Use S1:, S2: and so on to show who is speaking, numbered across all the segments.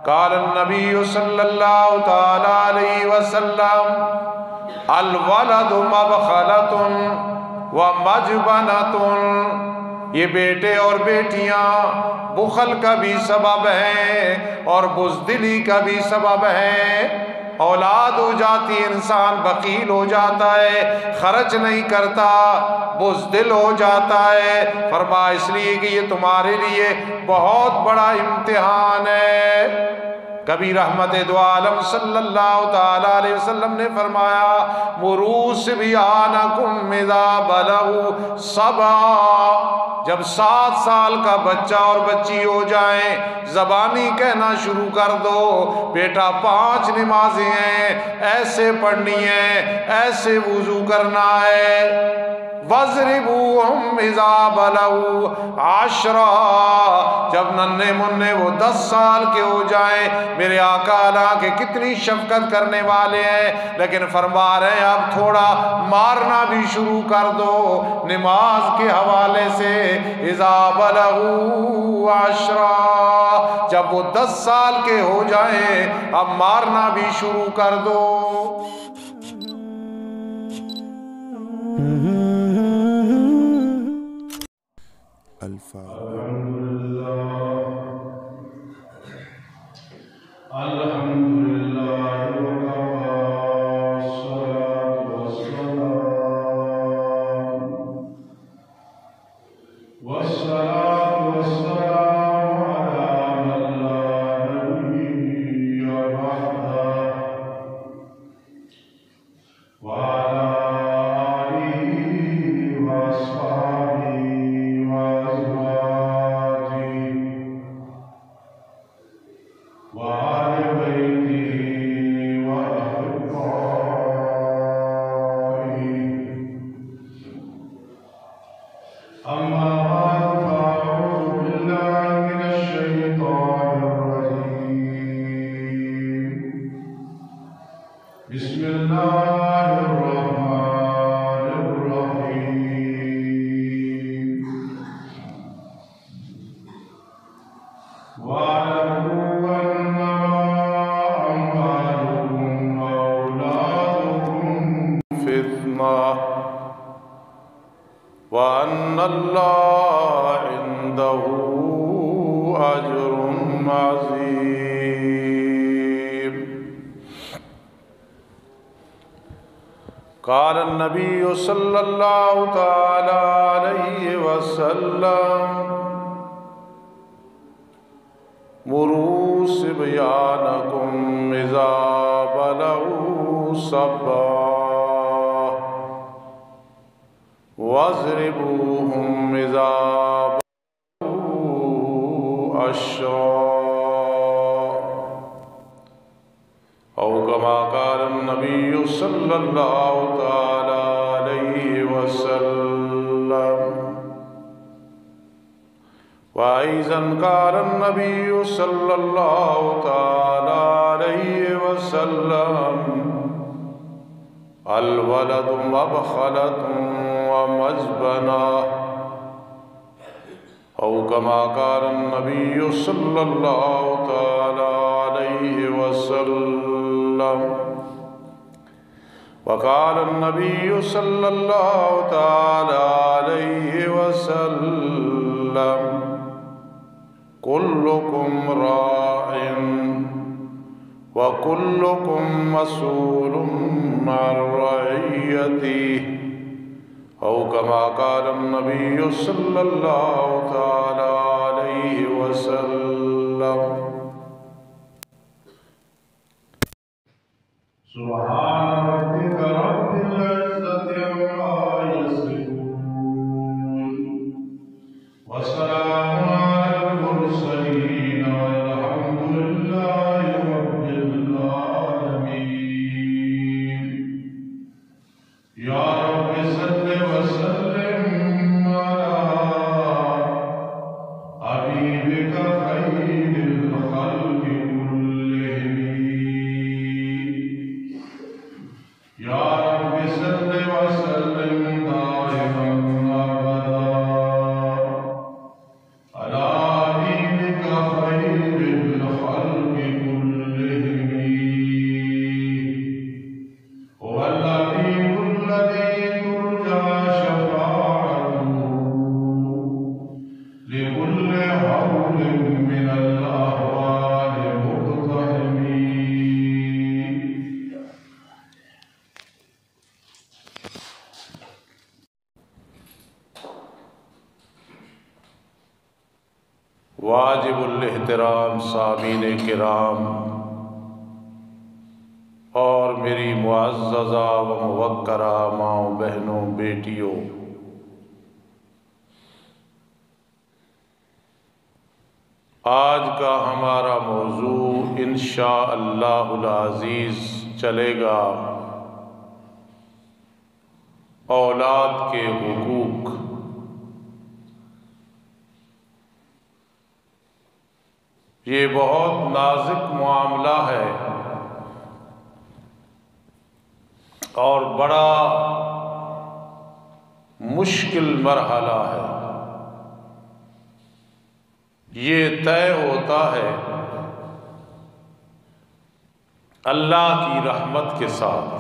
S1: قال النبی صلی اللہ تعالی علیہ وسلم الولد مبخلۃ ومجبنۃ، یہ بیٹے اور بیٹیاں بخل کا بھی سبب ہیں اور بزدلی کا بھی سبب ہیں۔ اولاد ہو جاتی انسان بخیل ہو جاتا ہے، خرچ نہیں کرتا، بزدل ہو جاتا ہے۔ فرمایا اس لیے کہ یہ تمہارے لیے بہت بڑا امتحان ہے۔ کبھی رحمت دو عالم صلی اللہ تعالی علیہ وسلم نے فرمایا مروا صبیانکم اذا بلغوا سبعا، جب 7 سال کا بچہ اور بچی ہو جائیں زبانی کہنا شروع کر دو، بیٹا 5 نمازیں ہیں، ایسے پڑھنی ہیں، ایسے وضو کرنا ہے۔ وَاضْرِبُوهُمْ إِذَا بَلَغُوا 10، جب ننھے منھے وہ 10 سال کے ہو جائیں۔ میرے آقا حالانکہ کتنی شفقت کرنے والے ہیں، لیکن فرما رہے ہیں اب تھوڑا مارنا بھی شروع کر دو نماز کے حوالے سے۔ إِذَا بَلَغُوا 10، جب وہ 10 سال کے ہو جائیں اب مارنا بھی شروع کر دو۔ وَأَنَّ اللَّهَ عِندَهُ أَجْرٌ عَظِيمٌ۔ قال النبي صلى الله تعالى عليه وسلم مروا صبيانكم إذا بلغوا 7 واضربوهم إذا بلغوا 10، أو كما قال النبي صلى الله تعالى عليه وسلم۔ وأيضا قال النبي صلى الله تعالى عليه وسلم الولد مبخلة ومجبنة، أو كما قال النبي صلى الله تعالى عليه وسلم۔ وقال النبي صلى الله تعالى عليه وسلم كلكم راع وكلكم مسؤول عن رعيته، أو كما قال النبي صلى الله تعالى عليه وسلم۔ سبحان ربك رب العزة عما يصفون، وسلام على المرسلين، والحمد لله رب العالمين۔ يا رب صل وسلم على حبيبك خير الخلق كلهم، احترام سامعین کرام اور میری معززہ و موقرہ ماؤں بہنوں بیٹیوں، آج کا ہمارا موضوع انشاءاللہ العزیز چلے گا اولاد کے حقوق۔ یہ بہت نازک معاملہ ہے اور بڑا مشکل مرحلہ ہے۔ یہ طے ہوتا ہے اللہ کی رحمت کے ساتھ۔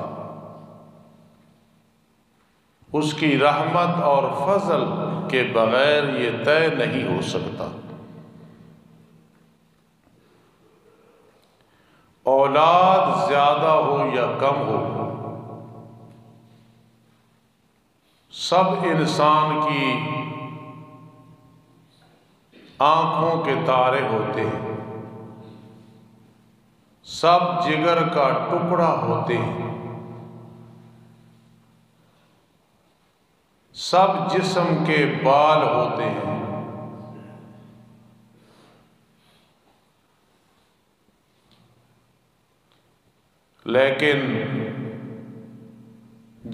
S1: اس کی رحمت اور فضل کے بغیر یہ طے نہیں ہو سکتا۔ اولاد زیادہ ہو یا کم ہو، سب انسان کی آنکھوں کے تارے ہوتے ہیں، سب جگر کا ٹکڑا ہوتے ہیں، سب جسم کے بال ہوتے ہیں، لیکن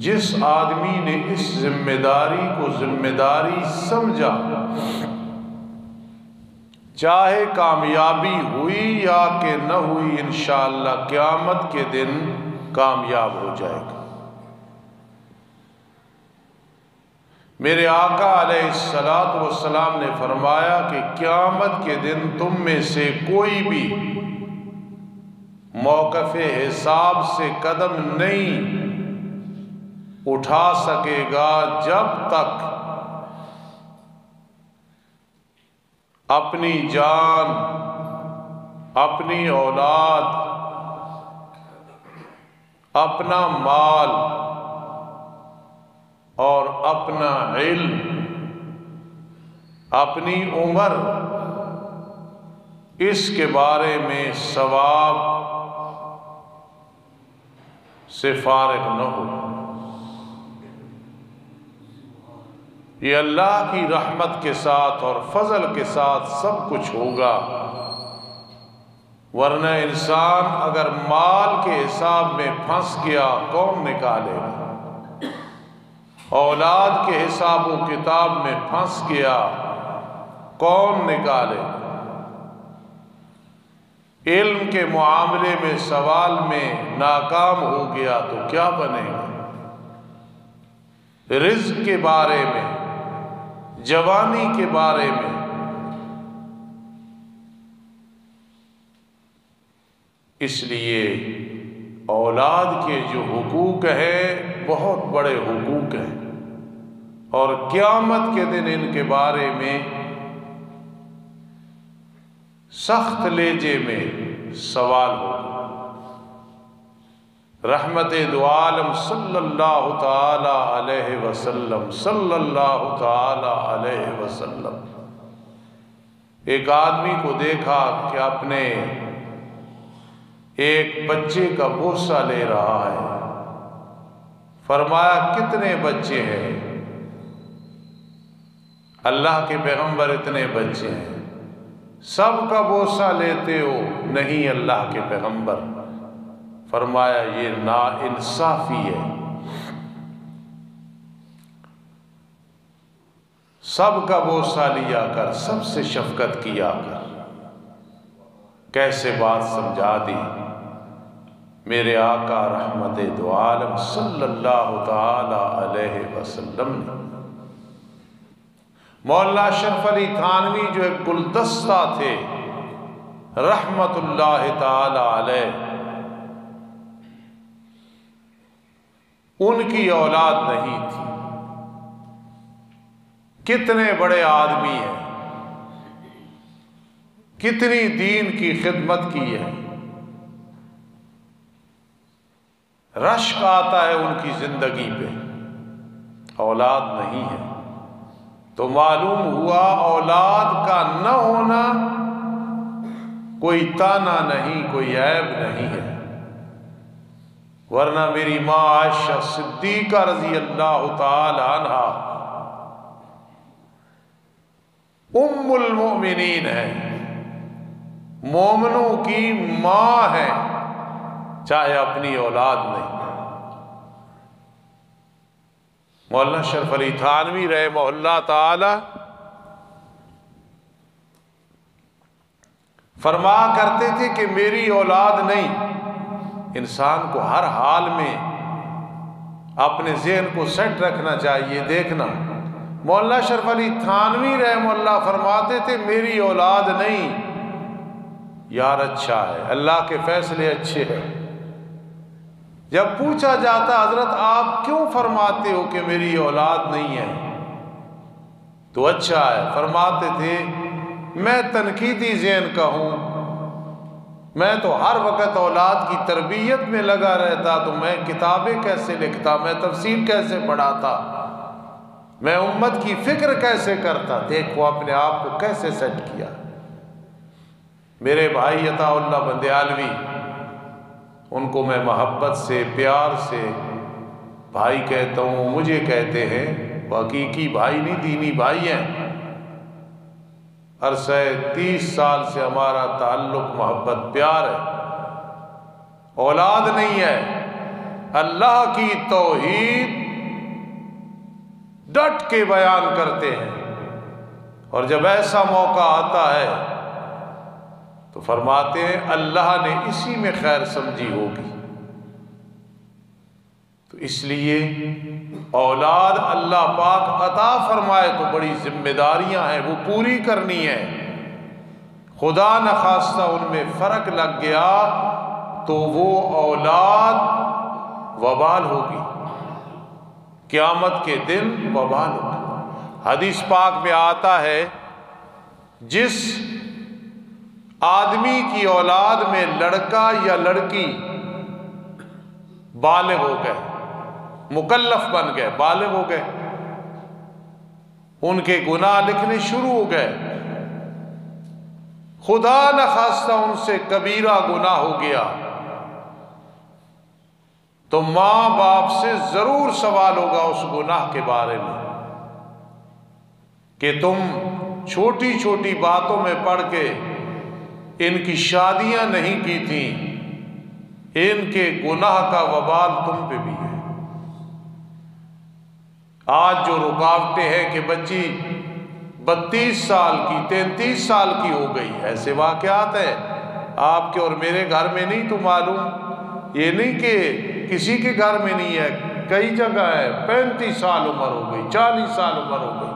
S1: جس آدمی نے اس ذمہ داری کو ذمہ داری سمجھا، چاہے کامیابی ہوئی یا کہ نہ ہوئی، انشاءاللہ قیامت کے دن کامیاب ہو جائے گا۔ میرے آقا علیہ السلام نے فرمایا کہ قیامت کے دن تم میں سے کوئی بھی موقف حساب سے قدم نہیں اٹھا سکے گا جب تک اپنی جان، اپنی اولاد، اپنا مال اور اپنا علم، اپنی عمر اس کے بارے میں ثواب سے فارغ نہ ہو۔ یہ اللہ کی رحمت کے ساتھ اور فضل کے ساتھ سب کچھ ہوگا، ورنہ انسان اگر مال کے حساب میں پھنس گیا کون نکالے گا؟ اولاد کے حساب و کتاب میں پھنس گیا کون نکالے گا؟ علم کے معاملے میں سوال میں ناکام ہو گیا تو کیا بنے گا؟ رزق کے بارے میں، جوانی کے بارے میں، اس لیے اولاد کے جو حقوق ہیں بہت بڑے حقوق ہیں، اور قیامت کے دن ان کے بارے میں سخت لہجے میں سوال ہوگا۔ رحمت دو عالم صلی اللہ تعالی علیہ وسلم ایک آدمی کو دیکھا کہ اپنے ایک بچے کا بوسہ لے رہا ہے۔ فرمایا کتنے بچے ہیں؟ اللہ کے پیغمبر اتنے بچے ہیں، سب کا بوسہ لیتے ہو؟ نہیں اللہ کے پیغمبر۔ فرمایا یہ ناانصافی ہے، سب کا بوسہ لیا کر، سب سے شفقت کیا کر۔ کیسے بات سمجھا دی میرے آقا رحمت دو عالم صلی اللہ تعالی علیہ وسلم نے۔ مولانا اشرف علی تھانوی جو ایک گلدستہ تھے رحمت اللہ تعالی علیہ، ان کی اولاد نہیں تھی۔ کتنے بڑے آدمی ہیں، کتنی دین کی خدمت کی ہے، رشک آتا ہے ان کی زندگی پہ، اولاد نہیں ہے۔ تو معلوم ہوا اولاد کا نہ ہونا کوئی تانا نہیں، کوئی عیب نہیں ہے، ورنہ میری ماں عائشہ صدیقہ رضی اللہ تعالی عنہا ام المؤمنین ہے، مومنوں کی ماں ہے، چاہے اپنی اولاد نہیں۔ مولانا اشرف علی تھانوی رحمہ اللہ تعالی فرمایا کرتے تھے کہ میری اولاد نہیں، انسان کو ہر حال میں اپنے ذہن کو سیٹ رکھنا چاہیے۔ دیکھنا مولانا اشرف علی تھانوی رحمہ اللہ فرماتے تھے میری اولاد نہیں، یار اچھا ہے، اللہ کے فیصلے اچھے ہیں۔ جب پوچھا جاتا حضرت آپ کیوں فرماتے ہو کہ میری اولاد نہیں ہے تو اچھا ہے، فرماتے تھے میں تنقیدی ذہن کا ہوں، میں تو ہر وقت اولاد کی تربیت میں لگا رہتا، تو میں کتابیں کیسے لکھتا، میں تفسیر کیسے پڑھاتا، میں امت کی فکر کیسے کرتا۔ دیکھو اپنے آپ کو کیسے سیٹ کیا۔ میرے بھائی عطا اللہ بندیالوی، ان کو میں محبت سے پیار سے بھائی کہتا ہوں، مجھے کہتے ہیں، وہ حقیقی بھائی نہیں، دینی بھائی ہیں۔ عرصہ 30 سال سے ہمارا تعلق محبت پیار ہے، اولاد نہیں ہے، اللہ کی توحید ڈٹ کے بیان کرتے ہیں، اور جب ایسا موقع آتا ہے تو فرماتے ہیں اللہ نے اسی میں خیر سمجھی ہوگی۔ تو اس لیے اولاد اللہ پاک عطا فرمائے تو بڑی ذمہ داریاں ہیں، وہ پوری کرنی ہے۔ خدا نخواستہ ان میں فرق لگ گیا تو وہ اولاد وبال ہوگی، قیامت کے دن وبال ہوگی۔ حدیث پاک میں آتا ہے جس آدمی کی اولاد میں لڑکا یا لڑکی بالغ ہو گئے، مکلف بن گئے، بالغ ہو گئے، ان کے گناہ لکھنے شروع ہو گئے، خدا نخواستہ ان سے کبیرہ گناہ ہو گیا، تو ماں باپ سے ضرور سوال ہوگا اس گناہ کے بارے میں کہ تم چھوٹی چھوٹی باتوں میں پڑھ کے ان کی شادیاں نہیں کی تھیں، ان کے گناہ کا وبال تم پہ بھی ہے۔ آج جو رکاوٹیں ہیں کہ بچی 32 سال کی 33 سال کی ہو گئی، ایسے واقعات ہیں آپ کے اور میرے گھر میں نہیں تو معلوم، یہ نہیں کہ کسی کے گھر میں نہیں ہے، کئی جگہ ہے، 35 سال عمر ہو گئی، 40 سال عمر ہو گئی،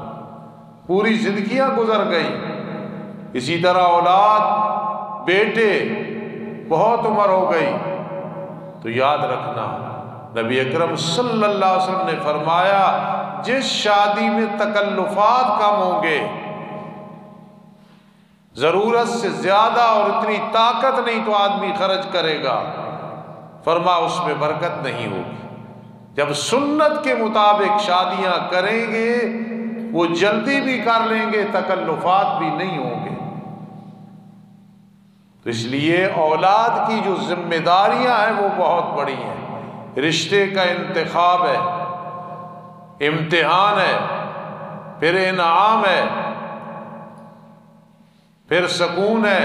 S1: پوری زندگیاں گزر گئی۔ اسی طرح اولاد بیٹے بہت عمر ہو گئی، تو یاد رکھنا نبی اکرم صلی اللہ علیہ وسلم نے فرمایا جس شادی میں تکلفات کم ہوں گے، ضرورت سے زیادہ اور اتنی طاقت نہیں تو آدمی خرچ کرے گا، فرما اس میں برکت نہیں ہوگی۔ جب سنت کے مطابق شادیاں کریں گے وہ جلدی بھی کر لیں گے، تکلفات بھی نہیں ہوں گے۔ تو اس لیے اولاد کی جو ذمہ داریاں ہیں وہ بہت بڑی ہیں۔ رشتے کا انتخاب ہے، امتحان ہے، پھر انعام ہے، پھر سکون ہے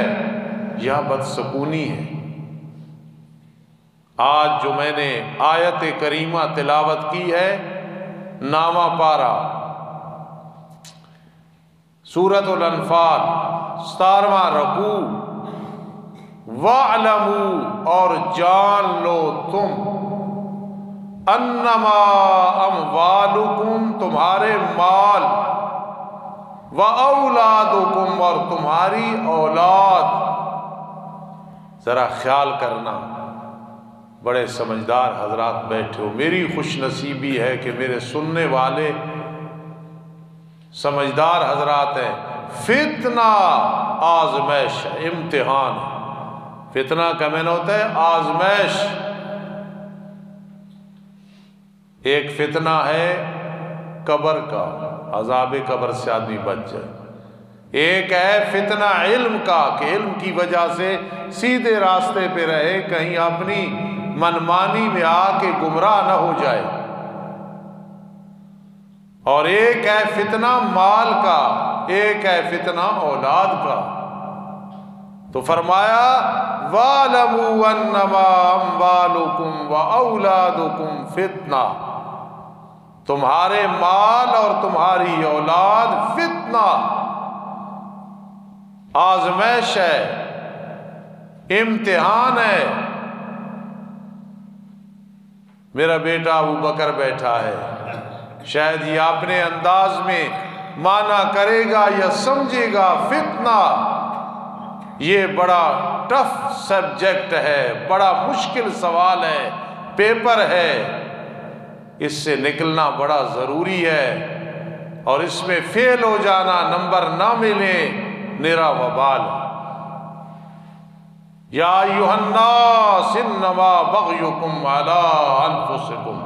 S1: یا بدسکونی ہے۔ آج جو میں نے آیت کریمہ تلاوت کی ہے، نامہ پارہ سورۃ الانفال 17واں رکوع، وَاعْلَمُوا اور جان لو تم، انما اموالکم تمہارے مال، وَأَوْلَادُكُمْ اور تمہاری اولاد۔ ذرا خیال کرنا، بڑے سمجھدار حضرات بیٹھے ہو، میری خوش نصیبی ہے کہ میرے سننے والے سمجھدار حضرات ہیں۔ فتنہ آزمائش ہے، امتحان ہے۔ فتنہ کا معنی ہوتا ہے آزمائش۔ ایک فتنہ ہے قبر کا، عذاب قبر سے آدمی بچ جائے، ایک ہے فتنہ علم کا کہ علم کی وجہ سے سیدھے راستے پہ رہے، کہیں اپنی منمانی میں آ کے گمراہ نہ ہو جائے، اور ایک ہے فتنہ مال کا، ایک ہے فتنہ اولاد کا۔ تو فرمایا وَاعْلَمُوا أَنَّمَا أَمْوَالُكُمْ وَأَوْلَادُكُمْ فتنہ، تمہارے مال اور تمہاری اولاد فتنہ، آزمائش ہے، امتحان ہے۔ میرا بیٹا ابو بکر بیٹھا ہے، شاید یہ اپنے انداز میں معنی کرے گا یا سمجھے گا فتنہ، یہ بڑا ٹف سبجیکٹ ہے، بڑا مشکل سوال ہے، پیپر ہے، اس سے نکلنا بڑا ضروری ہے، اور اس میں فیل ہو جانا، نمبر نہ ملے، میرا وبال۔ یا ایھا الناس انما بغیکم علی انفسکم،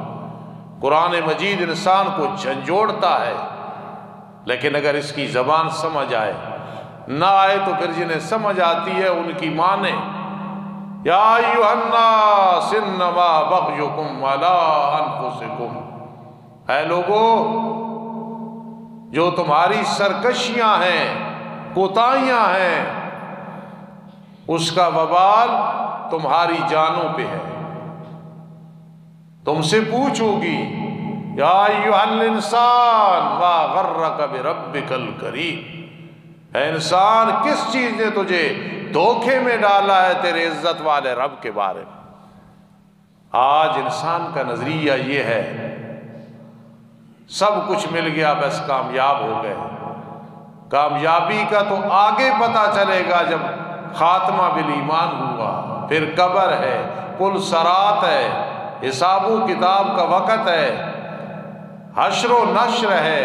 S1: قرآن مجید انسان کو جھنجھوڑتا ہے، لیکن اگر اس کی زبان سمجھ آئے، نہ آئے تو پھر جنہیں سمجھ آتی ہے ان کی مانے۔ یا ایھا الناس انما بغیکم علی انفسکم، اے لوگو جو تمہاری سرکشیاں ہیں، کوتاہیاں ہیں، اس کا وبال تمہاری جانوں پہ ہے، تم سے پوچھو گی۔ یا ایھا الانسان ما غرک بربک الکریم، اے انسان کس چیز نے تجھے دھوکے میں ڈالا ہے تیرے عزت والے رب کے بارے میں۔ آج انسان کا نظریہ یہ ہے سب کچھ مل گیا بس کامیاب ہو گئے۔ کامیابی کا تو آگے پتہ چلے گا جب خاتمہ بالایمان ہوا، پھر قبر ہے، پل صراط ہے، حساب و کتاب کا وقت ہے، حشر و نشر ہے،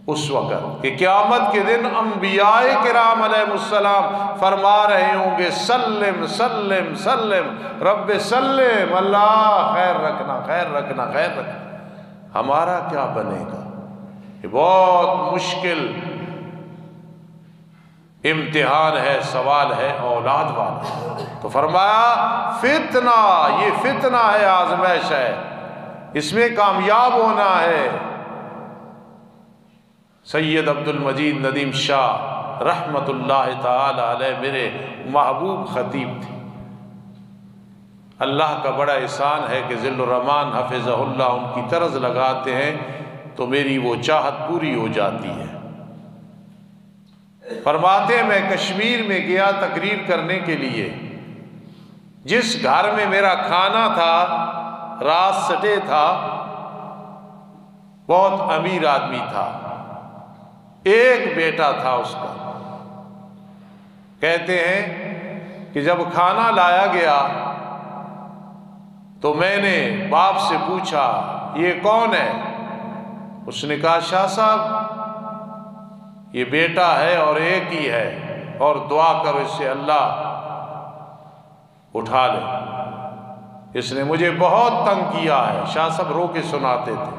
S1: اس وقت کہ قیامت کے دن انبیاء کرام علیہ السلام فرما رہے ہوں گے سلم سلم سلم رب سلم، اللہ خیر رکھنا خیر رکھنا خیر رکھنا۔ ہمارا کیا بنے گا؟ یہ بہت مشکل امتحان ہے، سوال ہے اولاد والا۔ تو فرمایا فتنہ، یہ فتنہ ہے، آزمائش ہے، اس میں کامیاب ہونا ہے۔ سید عبد المجید ندیم شاہ رحمت اللہ تعالی علیہ میرے محبوب خطیب تھے۔ اللہ کا بڑا احسان ہے کہ ذل الرحمان حفظہ اللہ ان کی طرز لگاتے ہیں تو میری وہ چاہت پوری ہو جاتی ہے۔ فرماتے ہیں میں کشمیر میں گیا تقریر کرنے کے لیے، جس گھر میں میرا کھانا تھا، رات سٹے تھا، بہت امیر آدمی تھا، ایک بیٹا تھا اس کا۔ کہتے ہیں کہ جب کھانا لایا گیا تو میں نے باپ سے پوچھا یہ کون ہے؟ اس نے کہا شاہ صاحب یہ بیٹا ہے اور ایک ہی ہے، اور دعا کرو اس سے اللہ اٹھا لے، اس نے مجھے بہت تنگ کیا ہے۔ شاہ صاحب رو کے سناتے تھے۔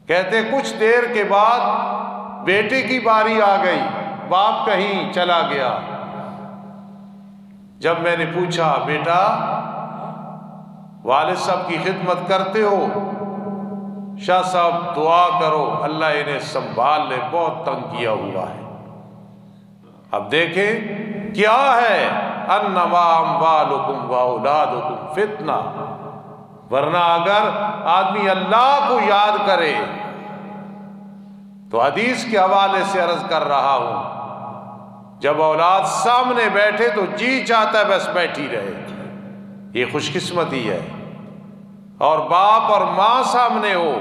S1: کہتے کچھ دیر کے بعد بیٹے کی باری آ گئی، باپ کہیں چلا گیا۔ جب میں نے پوچھا بیٹا والد صاحب کی خدمت کرتے ہو؟ شاہ صاحب دعا کرو اللہ انہیں سنبھال لے، بہت تنگ کیا ہوا ہے۔ اب دیکھیں کیا ہے، انما اموالکم واولادکم فتنہ، ورنہ اگر آدمی اللہ کو یاد کرے تو حدیث کے حوالے سے عرض کر رہا ہوں، جب اولاد سامنے بیٹھے تو جی چاہتا ہے بس بیٹھی رہے، یہ خوش قسمتی ہے۔ اور باپ اور ماں سامنے ہو،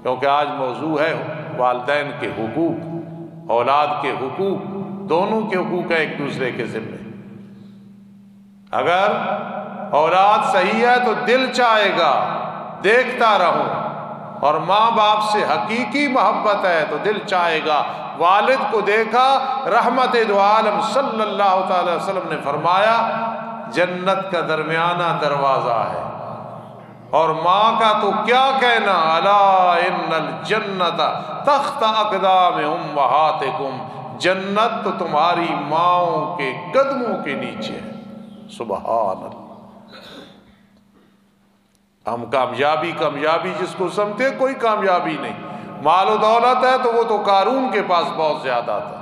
S1: کیونکہ آج موضوع ہے والدین کے حقوق، اولاد کے حقوق، دونوں کے حقوق ہیں ایک دوسرے کے ذمے۔ اگر اولاد صحیح ہے تو دل چاہے گا دیکھتا رہوں، اور ماں باپ سے حقیقی محبت ہے تو دل چاہے گا والد کو دیکھا۔ رحمت دو عالم صلی اللہ تعالی وسلم نے فرمایا جنت کا درمیانہ دروازہ ہے، اور ماں کا تو کیا کہنا، الا ان الجنت تحت اقدام امہاتکم، جنت تو تمہاری ماؤں کے قدموں کے نیچے ہے۔ سبحان اللہ۔ ہم کامیابی جس کو سمجھتے کوئی کامیابی نہیں، مال و دولت ہے تو وہ تو قارون کے پاس بہت زیادہ تھا،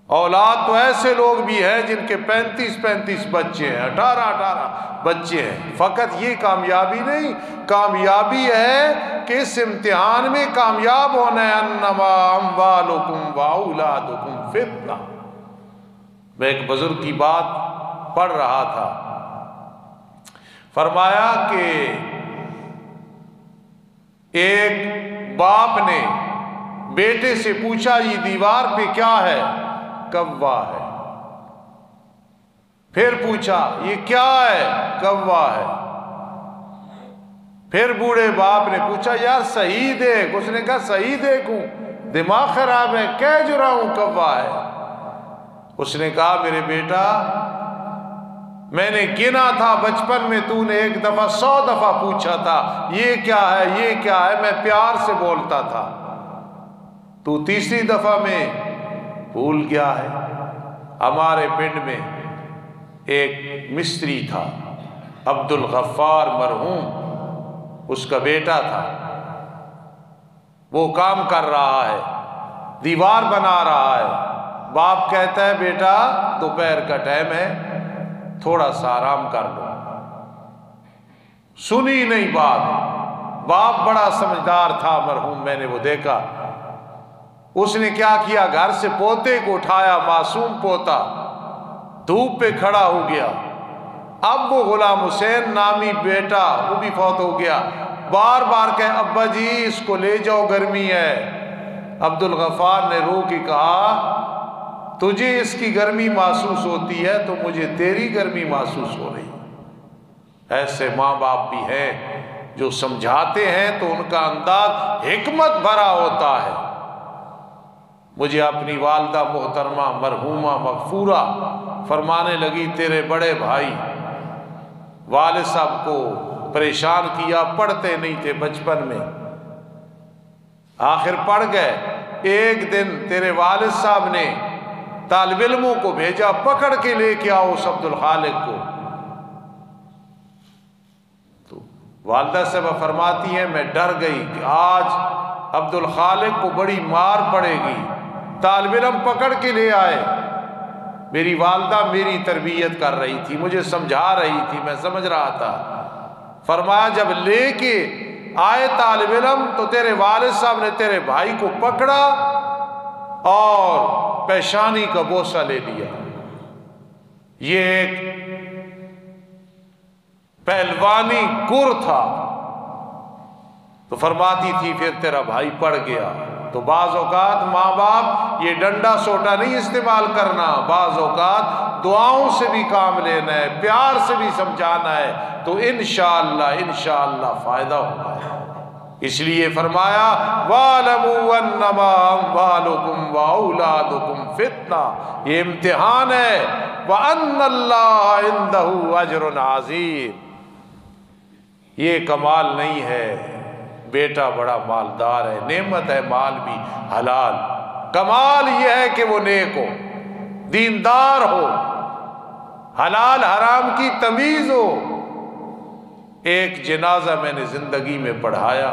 S1: اولاد تو ایسے لوگ بھی ہیں جن کے 35 بچے ہیں، 18 بچے ہیں۔ فقط یہ کامیابی نہیں، کامیابی ہے کہ اس امتحان میں کامیاب ہونا ہے۔ انما اموالکم واولادکم فتنہ۔ میں ایک بزرگ کی بات پڑھ رہا تھا، فرمایا کہ ایک باپ نے بیٹے سے پوچھا یہ دیوار پہ کیا ہے؟ کوا ہے۔ پھر پوچھا یہ کیا ہے؟ کوا ہے۔ پھر بوڑھے باپ نے پوچھا یار صحیح دیکھ، اس نے کہا صحیح دیکھوں، دماغ خراب ہے، کہہ جو رہا ہوں کوا ہے۔ اس نے کہا میرے بیٹا میں نے گنا تھا بچپن میں، تو نے ایک دفعہ 100 دفعہ پوچھا تھا یہ کیا ہے یہ کیا ہے، میں پیار سے بولتا تھا، تو تیسری دفعہ میں بھول گیا ہے۔ ہمارے پنڈ میں ایک مستری تھا عبد الغفار مرحوم، اس کا بیٹا تھا، وہ کام کر رہا ہے، دیوار بنا رہا ہے۔ باپ کہتا ہے بیٹا دوپہر کا ٹائم ہے تھوڑا سا آرام کر لو، سنی نہیں بات۔ باپ بڑا سمجھدار تھا مرحوم، میں نے وہ دیکھا۔ اس نے کیا کیا، گھر سے پوتے کو اٹھایا، معصوم پوتا دھوپ پہ کھڑا ہو گیا۔ اب وہ غلام حسین نامی بیٹا وہ بھی فوت ہو گیا، بار بار کہے ابا جی اس کو لے جاؤ گرمی ہے۔ عبد الغفار نے رو کے کہا تجھے اس کی گرمی محسوس ہوتی ہے تو مجھے تیری گرمی محسوس ہو رہی۔ ایسے ماں باپ بھی ہیں جو سمجھاتے ہیں تو ان کا انداز حکمت بھرا ہوتا ہے۔ مجھے اپنی والدہ محترمہ مرحومہ مغفورہ فرمانے لگی تیرے بڑے بھائی والد صاحب کو پریشان کیا، پڑھتے نہیں تھے بچپن میں، آخر پڑھ گئے۔ ایک دن تیرے والد صاحب نے طالب علموں کو بھیجا پکڑ کے لے کے آؤ اس عبد الخالق کو۔ تو والدہ صاحبہ فرماتی ہیں میں ڈر گئی کہ آج عبد الخالق کو بڑی مار پڑے گی، طالب علم پکڑ کے لے آئے۔ میری والدہ میری تربیت کر رہی تھی، مجھے سمجھا رہی تھی، میں سمجھ رہا تھا۔ فرمایا جب لے کے آئے طالب علم تو تیرے والد صاحب نے تیرے بھائی کو پکڑا اور پیشانی کا بوسہ لے لیا۔ یہ ایک پہلوانی گر تھا۔ تو فرماتی تھی پھر تیرا بھائی پڑ گیا۔ تو بعض اوقات ماں باپ یہ ڈنڈا سوٹا نہیں استعمال کرنا، بعض اوقات دعاؤں سے بھی کام لینا ہے، پیار سے بھی سمجھانا ہے، تو انشاءاللہ فائدہ ہوگا۔ اس لیے فرمایا وَاعْلَمُوا أَنَّمَا أَمْوَالُكُمْ وَأَوْلَادُكُمْ فِتْنَةٌ، یہ امتحان ہے، وَأَنَّ اللَّهَ عِندَهُ أَجْرٌ عَظِيمٌ۔ یہ کمال نہیں ہے بیٹا بڑا مالدار ہے، نعمت ہے مال بھی حلال، کمال یہ ہے کہ وہ نیک ہو، دیندار ہو، حلال حرام کی تمیز ہو۔ ایک جنازہ میں نے زندگی میں پڑھایا،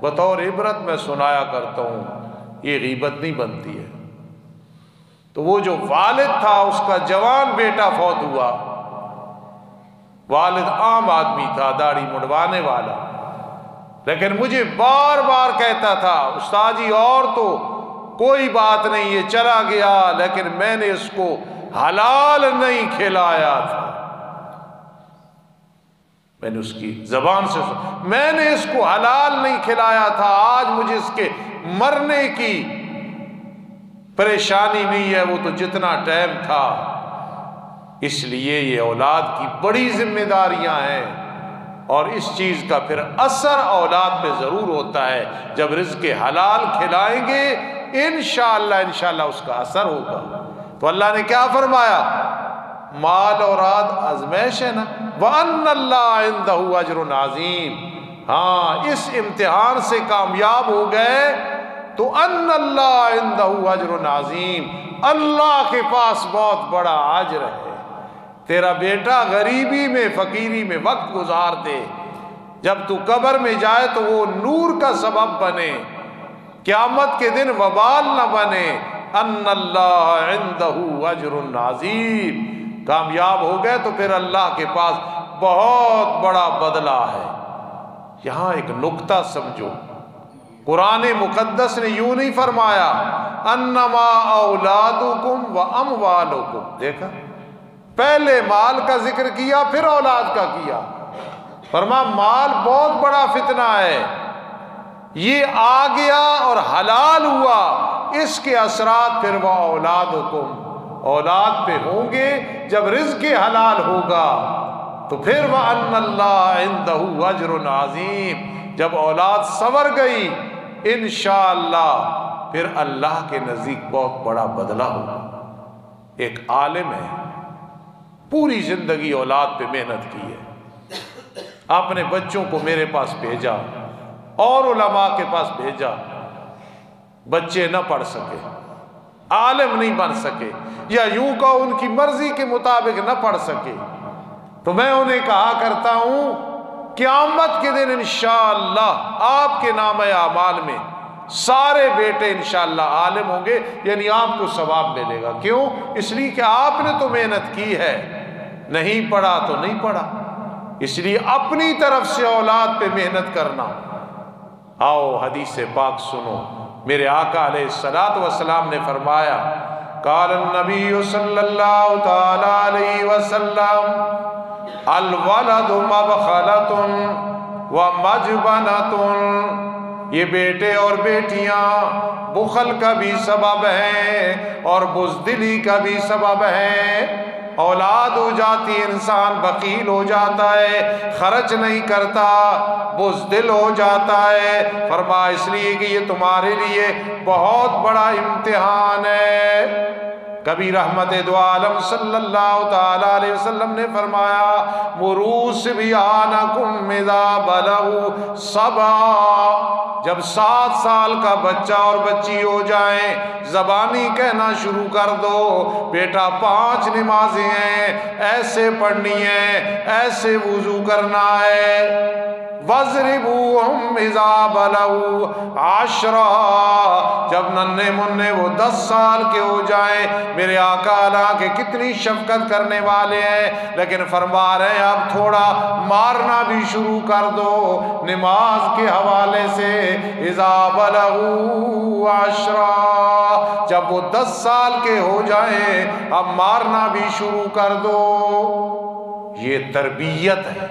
S1: بطور عبرت میں سنایا کرتا ہوں، یہ غیبت نہیں بنتی ہے۔ تو وہ جو والد تھا اس کا جوان بیٹا فوت ہوا، والد عام آدمی تھا داڑھی مڑوانے والا، لیکن مجھے بار بار کہتا تھا استاد جی اور تو کوئی بات نہیں یہ چلا گیا، لیکن میں نے اس کو حلال نہیں کھلایا تھا۔ میں نے اس کی زبان سے میں نے اس کو حلال نہیں کھلایا تھا، آج مجھے اس کے مرنے کی پریشانی نہیں ہے، وہ تو جتنا ٹائم تھا۔ اس لیے یہ اولاد کی بڑی ذمہ داریاں ہیں، اور اس چیز کا پھر اثر اولاد پہ ضرور ہوتا ہے۔ جب رزق حلال کھلائیں گے انشاءاللہ اس کا اثر ہوگا۔ تو اللہ نے کیا فرمایا مال اوراد آزمائش ہے نا، وَأَنَّ اللَّهَ عِندَهُ أَجْرٌ عَظِيمٌ۔ ہاں اس امتحان سے کامیاب ہو گئے تو ان اللہ عندہ اجر عظیم، اللہ کے پاس بہت بڑا اجر ہے۔ تیرا بیٹا غریبی میں فقیری میں وقت گزار دے، جب تو قبر میں جائے تو وہ نور کا سبب بنے، قیامت کے دن وبال نہ بنے۔ ان اللہ عندہ اجر عظیم، کامیاب ہو گئے تو پھر اللہ کے پاس بہت بڑا بدلہ ہے۔ یہاں ایک نکتہ سمجھو، قرآن مقدس نے یوں نہیں فرمایا انما اولادکم و اموالکم، دیکھا پہلے مال کا ذکر کیا پھر اولاد کا کیا۔ فرما مال بہت بڑا فتنہ ہے، یہ آ گیا اور حلال ہوا، اس کے اثرات پھر وہ اولادکم، اولاد پہ ہوں گے۔ جب رزق حلال ہوگا تو پھر وَأَنَّ اللَّهَ عِندَهُ أَجْرٌ عَظِيمٌ، جب اولاد سنور گئی انشاءاللہ پھر اللہ کے نزدیک بہت بڑا بدلہ ہوگا۔ ایک عالم ہے، پوری زندگی اولاد پہ محنت کی ہے، اپنے بچوں کو میرے پاس بھیجا اور علماء کے پاس بھیجا، بچے نہ پڑھ سکے، عالم نہیں بن سکے، یا یوں کہو ان کی مرضی کے مطابق نہ پڑھ سکے، تو میں انہیں کہا کرتا ہوں قیامت کے دن انشاءاللہ آپ کے نام اعمال میں سارے بیٹے انشاءاللہ عالم ہوں گے، یعنی آپ کو ثواب ملے گا۔ کیوں؟ اس لیے کہ آپ نے تو محنت کی ہے، نہیں پڑھا تو نہیں پڑھا، اس لیے اپنی طرف سے اولاد پہ محنت کرنا۔ آؤ حدیث پاک سنو، میرے آقا علیہ الصلوۃ والسلام نے فرمایا، قال النبی صلی اللہ تعالی علیہ وسلم الولد مبخلۃ ومجبنۃ، یہ بیٹے اور بیٹیاں بخل کا بھی سبب ہیں اور بزدلی کا بھی سبب ہیں۔ اولاد ہو جاتی انسان بخیل ہو جاتا ہے، خرچ نہیں کرتا، بزدل ہو جاتا ہے۔ فرمایا اس لیے کہ یہ تمہارے لیے بہت بڑا امتحان ہے۔ کبھی رحمت دو عالم صلی اللہ تعالی علیہ وسلم نے فرمایا مروا صبیانکم اذا بلغوا سبعا، جب 7 سال کا بچہ اور بچی ہو جائیں زبانی کہنا شروع کر دو، بیٹا 5 نمازیں ہیں، ایسے پڑھنی ہیں، ایسے وضو کرنا ہے۔ وَاضْرِبُوهُمْ إِذَا بَلَغُوا 10، جب ننھے منھے وہ 10 سال کے ہو جائیں، میرے آقا علیہ کے کتنی شفقت کرنے والے ہیں، لیکن فرما رہے ہیں اب تھوڑا مارنا بھی شروع کر دو نماز کے حوالے سے۔ إِذَا بَلَغُوا 10، جب وہ 10 سال کے ہو جائیں اب مارنا بھی شروع کر دو۔ یہ تربیت ہے۔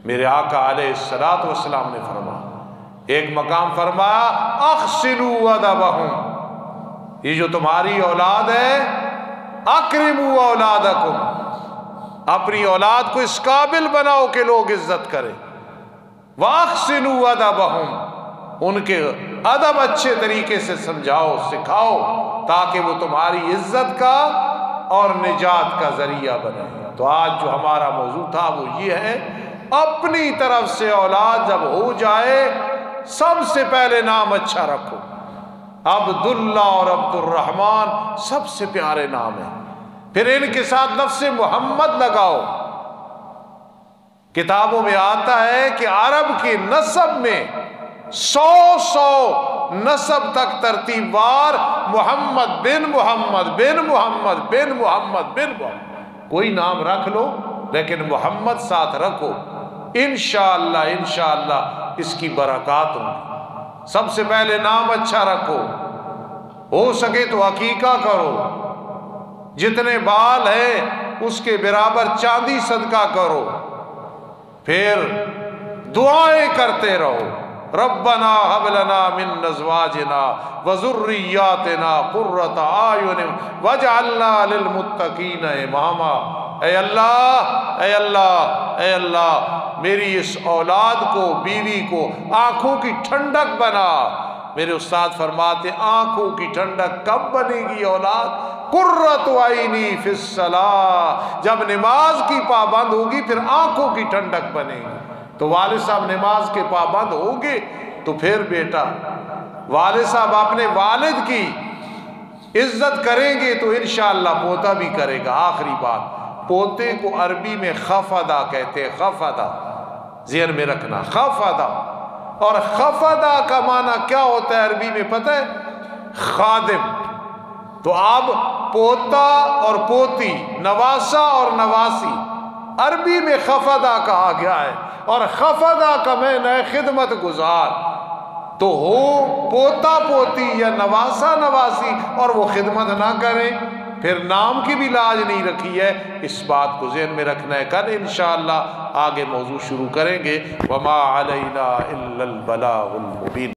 S1: میرے آقا علیہ الصلوۃ والسلام نے فرمایا، ایک مقام فرمایا احسنوا ادبہم، یہ جو تمہاری اولاد ہے اکرموا اولادکم، اپنی اولاد کو اس قابل بناؤ کہ لوگ عزت کریں۔ واحسنوا ادبہم، ان کے ادب اچھے طریقے سے سمجھاؤ سکھاؤ تاکہ وہ تمہاری عزت کا اور نجات کا ذریعہ بنے۔ تو آج جو ہمارا موضوع تھا وہ یہ ہے، اپنی طرف سے اولاد جب ہو جائے سب سے پہلے نام اچھا رکھو۔ عبداللہ اور عبد الرحمن سب سے پیارے نام ہیں، پھر ان کے ساتھ لفظ محمد لگاؤ۔ کتابوں میں آتا ہے کہ عرب کے نسب میں 100 نسب تک ترتیب وار محمد بن محمد بن محمد بن محمد بن محمد، کوئی نام رکھ لو لیکن محمد ساتھ رکھو، انشاءاللہ انشاءاللہ اس کی برکات ہوں گی۔ سب سے پہلے نام اچھا رکھو، ہو سکے تو عقیقہ کرو، جتنے بال ہیں اس کے برابر چاندی صدقہ کرو، پھر دعائیں کرتے رہو، ربنا هب لنا من ازواجنا وذرياتنا قرة اعین واجعلنا للمتقین اماما۔ اے اللہ اے اللہ اے اللہ، میری اس اولاد کو بیوی کو آنکھوں کی ٹھنڈک بنا۔ میرے استاد فرماتے آنکھوں کی ٹھنڈک کب بنے گی اولاد؟ قرۃ عینی فی الصلاۃ، جب نماز کی پابند ہوگی پھر آنکھوں کی ٹھنڈک بنے گی۔ تو والد صاحب نماز کے پابند ہوں گے تو پھر بیٹا، والد صاحب اپنے والد کی عزت کریں گے تو انشاءاللہ پوتا بھی کرے گا۔ آخری بات، پوتے کو عربی میں خفدہ کہتے ہیں، خفدہ، ذہن میں رکھنا، خفدہ۔ اور خفدہ کا معنی کیا ہوتا ہے عربی میں پتہ ہے؟ خادم۔ تو اب پوتا اور پوتی، نواسا اور نواسی، عربی میں خفدہ کہا گیا ہے، اور خفدہ کا معنی ہے خدمت گزار۔ تو ہو پوتا پوتی یا نواسا نواسی اور وہ خدمت نہ کریں، پھر نام کی بھی لاج نہیں رکھی ہے۔ اس بات کو ذہن میں رکھنا ہے۔ کل انشاءاللہ آگے موضوع شروع کریں گے۔ وما علینا الا البلاغ المبین۔